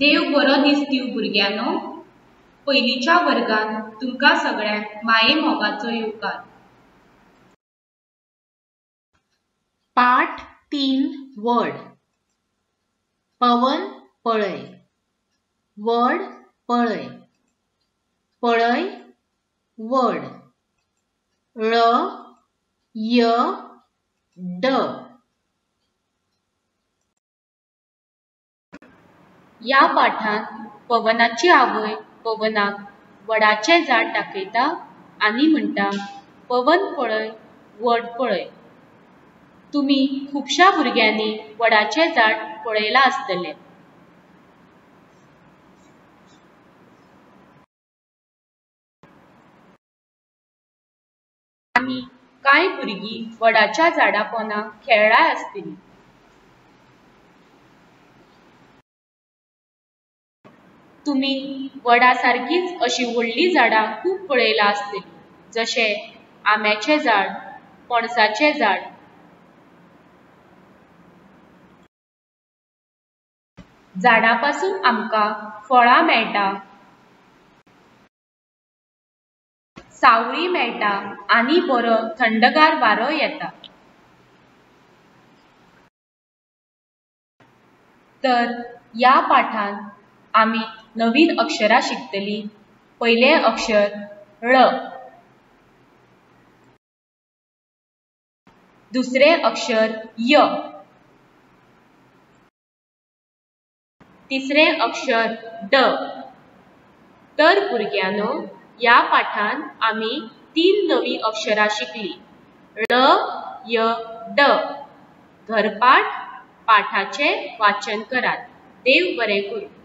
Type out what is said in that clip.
देव बरो दीस दिव भुरग्यांनो. पयलींच्या वर्गांत तुमकां सगळ्यांक माये मोगाचो येवकार. पाठ 3 वड. पवन पळय, वड पळय, पळय वड. ळ य ड. या पाठांत पवनाची आवय पवनाक वडाचें झाड दाखयता आनी म्हणटा, पवन पळय, वड पळय. तुमी खुबश्या भुरग्यांनी वडाचें झाड पळयलां आसतलें. आनी कांय भुरगीं वडाच्या झाडा पोंदा खेळ्ळाय आसतलीं. तुमी वडा सारकींच अशीं व्हडलीं झाडां खूब पळयलां आसतलीं, जशें आंब्याचें झाड, पणसाचें झाड. झाडा पासून आमकां फळां मेळटा, सावळी मेळटा आनी बरो थंडगार वारो येता. तर ह्या पाठांत आमी नवीन अक्षरां शिकतलीं. पयलें अक्षर ळ. दुसरें अक्षर य. तिसरें अक्षर ड. तर भुरग्यांनो, ह्या पाठांत आमी 3 नवीं अक्षरां शिकलीं. ळ य ड. घरपाठ पाठाचें वाचन करात. देव बरें करूं.